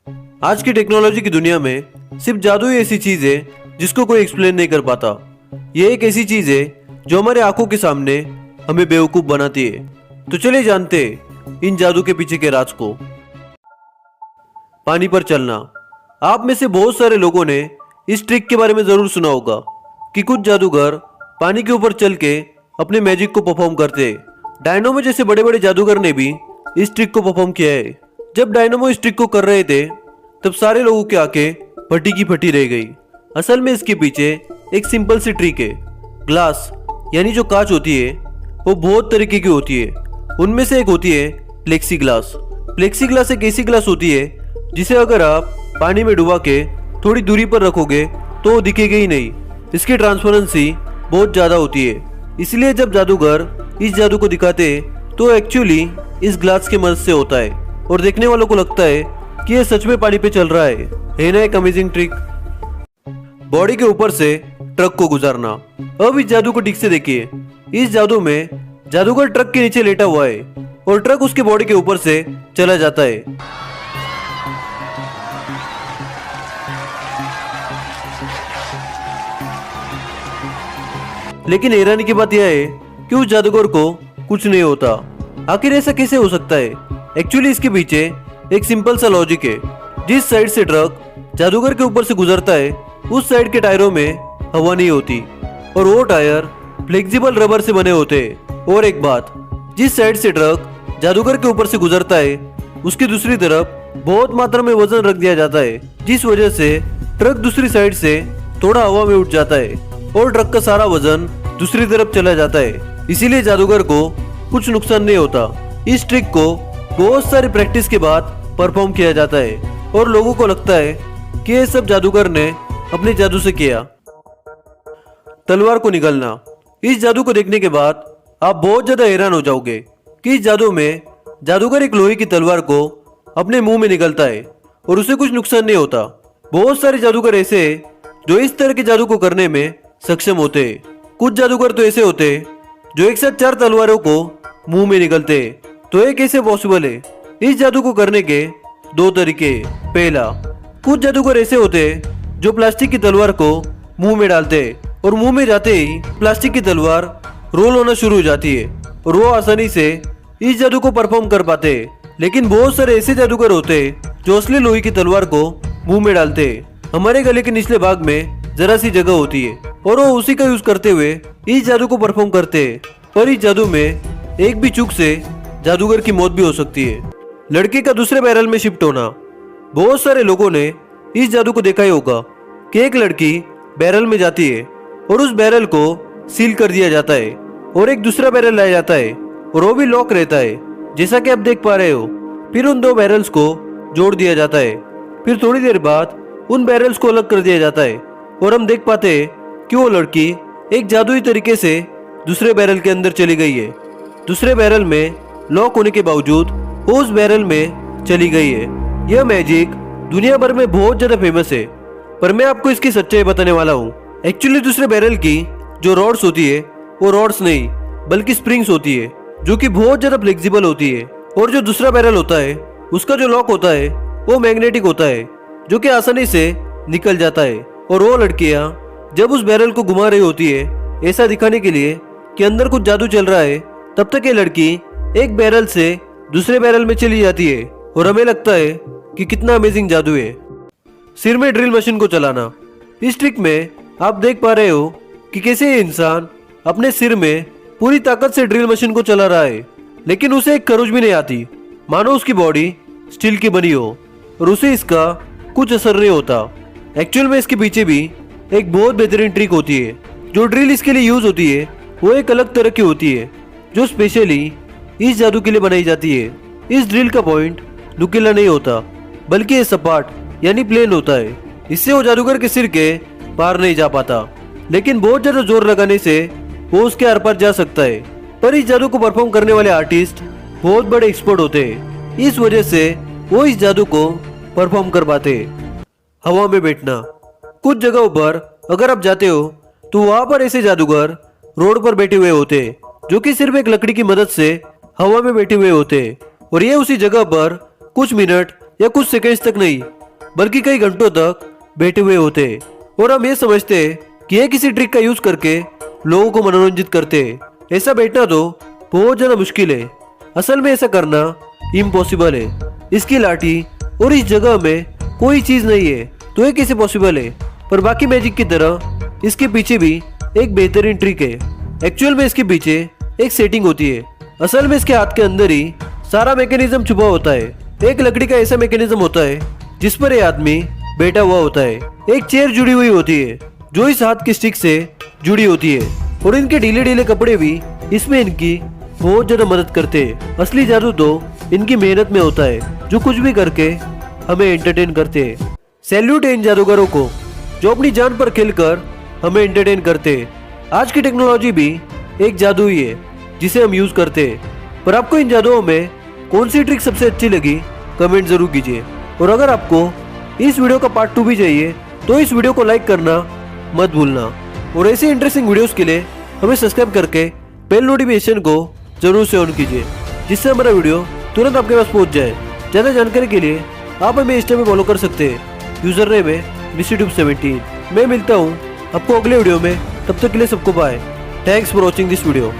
आज की टेक्नोलॉजी की दुनिया में सिर्फ जादू ही ऐसी चीज है जिसको कोई एक्सप्लेन नहीं कर पाता। ये एक ऐसी चीज है जो हमारे आंखों के सामने हमें बेवकूफ बनाती है। तो चलिए जानते हैं इन जादू के पीछे के राज को। पानी पर चलना। आप में से बहुत सारे लोगों ने इस ट्रिक के बारे में जरूर सुना होगा कि कुछ जादूगर पानी के ऊपर चल के अपने मैजिक को परफॉर्म करते हैं। डायनामो जैसे बड़े बड़े जादूगर ने भी इस ट्रिक को परफॉर्म किया है। जब डायनामो इस ट्रिक को कर रहे थे तब सारे लोगों की आंखें फटी की फटी रह गई। असल में इसके पीछे एक सिंपल सी ट्रिक है। ग्लास यानी जो कांच होती है वो बहुत तरीके की होती है। उनमें से एक होती है प्लेक्सी ग्लास। प्लेक्सी ग्लास एक ऐसी ग्लास होती है जिसे अगर आप पानी में डुबा के थोड़ी दूरी पर रखोगे तो वो दिखेगी ही नहीं। इसकी ट्रांसपेरेंसी बहुत ज़्यादा होती है, इसलिए जब जादूगर इस जादू को दिखाते हैं तो एक्चुअली इस ग्लास की मदद से होता है और देखने वालों को लगता है कि ये सच में पानी पे चल रहा है ना एक अमेजिंग ट्रिक। बॉडी के ऊपर से ट्रक को गुजारना। अब इस जादू को ठीक से देखिए। इस जादू में जादूगर ट्रक के नीचे लेटा हुआ है और ट्रक उसके बॉडी के ऊपर से चला जाता है। लेकिन हैरानी की बात यह है कि उस जादूगर को कुछ नहीं होता। आखिर ऐसा कैसे हो सकता है? एक्चुअली इसके पीछे एक सिंपल सा लॉजिक है। जिस साइड से ट्रक जादूगर के ऊपर से गुजरता है उस साइड के टायरों में हवा नहीं होती और वो टायर फ्लेक्सिबल रबर से बने होते हैं। और एक बात, जिस साइड से ट्रक जादूगर के ऊपर से गुजरता है उसकी दूसरी तरफ बहुत मात्रा में वजन रख दिया जाता है, जिस वजह से ट्रक दूसरी साइड से थोड़ा हवा में उठ जाता है और ट्रक का सारा वजन दूसरी तरफ चला जाता है। इसीलिए जादूगर को कुछ नुकसान नहीं होता। इस ट्रिक को बहुत सारी प्रैक्टिस के बाद परफॉर्म किया जाता है और लोगों को लगता है कि ये सब जादूगर ने अपने जादू से किया। तलवार को निगलना। इस जादू को देखने के बाद आप बहुत ज्यादा हैरान हो जाओगे कि इस जादू में जादूगर एक लोहे की तलवार को अपने मुंह में निगलता है और उसे कुछ नुकसान नहीं होता। बहुत सारे जादूगर ऐसे हैं जो इस तरह के जादू को करने में सक्षम होते हैं। कुछ जादूगर तो ऐसे होते हैं जो एक साथ 4 तलवारों को मुंह में निगलते हैं। तो ये कैसे पॉसिबल है? इस जादू को करने के 2 तरीके। पहला, कुछ जादूगर ऐसे होते हैं जो प्लास्टिक की तलवार को मुंह में डालते हैं और मुंह में जाते ही प्लास्टिक की तलवार रोल होना शुरू हो जाती है और वो आसानी से इस जादू को परफॉर्म कर पाते हैं। लेकिन बहुत सारे ऐसे जादूगर होते हैं जो असली लोहे की तलवार को मुंह में डालते हैं। हमारे गले के निचले भाग में जरा सी जगह होती है और वो उसी का यूज करते हुए इस जादू को परफॉर्म करते हैं। पर इस जादू में एक भी चूक से जादूगर की मौत भी हो सकती है। लड़के का दूसरे बैरल में शिफ्ट होना। बहुत सारे लोगों ने इस जादू को देखा ही होगा कि एक लड़की बैरल में जाती है और उस बैरल को सील कर दिया जाता है और एक दूसरा बैरल लाया जाता है और वो भी लॉक रहता है, जैसा कि आप देख पा रहे हो। फिर उन 2 बैरल्स को जोड़ दिया जाता है। फिर थोड़ी देर बाद उन बैरल्स को अलग कर दिया जाता है और हम देख पाते हैं कि वो लड़की एक जादुई तरीके से दूसरे बैरल के अंदर चली गई है। दूसरे बैरल में लॉक होने के बावजूद वो उस बैरल में चली गई है। यह मैजिक दुनिया भर में बहुत ज्यादा फेमस है, पर मैं आपको इसकी सच्चाई बताने वाला हूँ। एक्चुअली दूसरे बैरल की जो रॉड्स होती है वो रॉड्स नहीं बल्कि स्प्रिंग्स होती है जो कि बहुत ज्यादा फ्लेक्सिबल होती है। और जो दूसरा बैरल होता है उसका जो लॉक होता है वो मैग्नेटिक होता है जो कि आसानी से निकल जाता है। और वो लड़कियां जब उस बैरल को घुमा रही होती है ऐसा दिखाने के लिए कि अंदर कुछ जादू चल रहा है, तब तक ये लड़की एक बैरल से दूसरे बैरल में चली जाती है और हमें लगता है कि कितना अमेजिंग जादू है। सिर में ड्रिल मशीन को चलाना। इस ट्रिक में आप देख पा रहे हो कि कैसे ये इंसान अपने सिर में पूरी ताकत से ड्रिल मशीन को चला रहा है, लेकिन उसे एक खरोच भी नहीं आती, मानो उसकी बॉडी स्टील की बनी हो और उसे इसका कुछ असर नहीं होता। एक्चुअल में इसके पीछे भी एक बहुत बेहतरीन ट्रिक होती है। जो ड्रिल इसके लिए यूज होती है वो एक अलग तरह की होती है जो स्पेशली इस जादू के लिए बनाई जाती है। इस ड्रिल का पॉइंट नुकीला नहीं होता बल्कि ये सपाट यानी प्लेन होता है। इससे वो जादूगर के सिर के पार नहीं जा पाता, लेकिन बहुत ज्यादा जोर लगाने से वो उसके आर पार जा सकता है। पर इस जादू को परफॉर्म करने वाले आर्टिस्ट बहुत बड़े एक्सपर्ट होते हैं, इस वजह से वो इस जादू को परफॉर्म कर पाते हैं। हवा में बैठना। कुछ जगहों पर अगर आप जाते हो तो वहां पर ऐसे जादूगर रोड पर बैठे हुए होते हैं जो कि सिर्फ एक लकड़ी की मदद से हवा में बैठे हुए होते हैं और ये उसी जगह पर कुछ मिनट या कुछ सेकंड्स तक नहीं बल्कि कई घंटों तक बैठे हुए होते हैं और हम ये समझते हैं कि ये किसी ट्रिक का यूज करके लोगों को मनोरंजित करते हैं। ऐसा बैठना तो बहुत ज्यादा मुश्किल है। असल में ऐसा करना इम्पॉसिबल है। इसकी लाठी और इस जगह में कोई चीज नहीं है तो ये कैसे पॉसिबल है। पर बाकी मैजिक की तरह इसके पीछे भी एक बेहतरीन ट्रिक है। एक्चुअल में इसके पीछे एक सेटिंग होती है। असल में इसके हाथ के अंदर ही सारा मैकेनिज्म छुपा होता है। एक लकड़ी का ऐसा मैकेनिज्म होता है जिस पर यह आदमी बैठा हुआ होता है। एक चेयर जुड़ी हुई होती है जो इस हाथ की स्टिक से जुड़ी होती है और इनके ढीले ढीले कपड़े भी इसमें इनकी बहुत ज्यादा मदद करते हैं। असली जादू तो इनकी मेहनत में होता है जो कुछ भी करके हमें एंटरटेन करते हैं। सैल्यूट है इन जादूगरों को जो अपनी जान पर खेलकर हमें एंटरटेन करते हैं। आज की टेक्नोलॉजी भी एक जादू ही है जिसे हम यूज करते हैं। पर आपको इन जादुओं में कौन सी ट्रिक सबसे अच्छी लगी कमेंट जरूर कीजिए। और अगर आपको इस वीडियो का पार्ट 2 भी चाहिए तो इस वीडियो को लाइक करना मत भूलना और ऐसे इंटरेस्टिंग वीडियोस के लिए हमें सब्सक्राइब करके बेल नोटिफिकेशन को जरूर से ऑन कीजिए जिससे हमारा वीडियो तुरंत आपके पास पहुंच जाए। ज़्यादा जानकारी के लिए आप हमें इंस्टा पे फॉलो कर सकते हैं। यूजर नेम है MrTube17। मैं मिलता हूँ आपको अगले वीडियो में। तब तक के लिए सबको bye. Thanks for watching this video.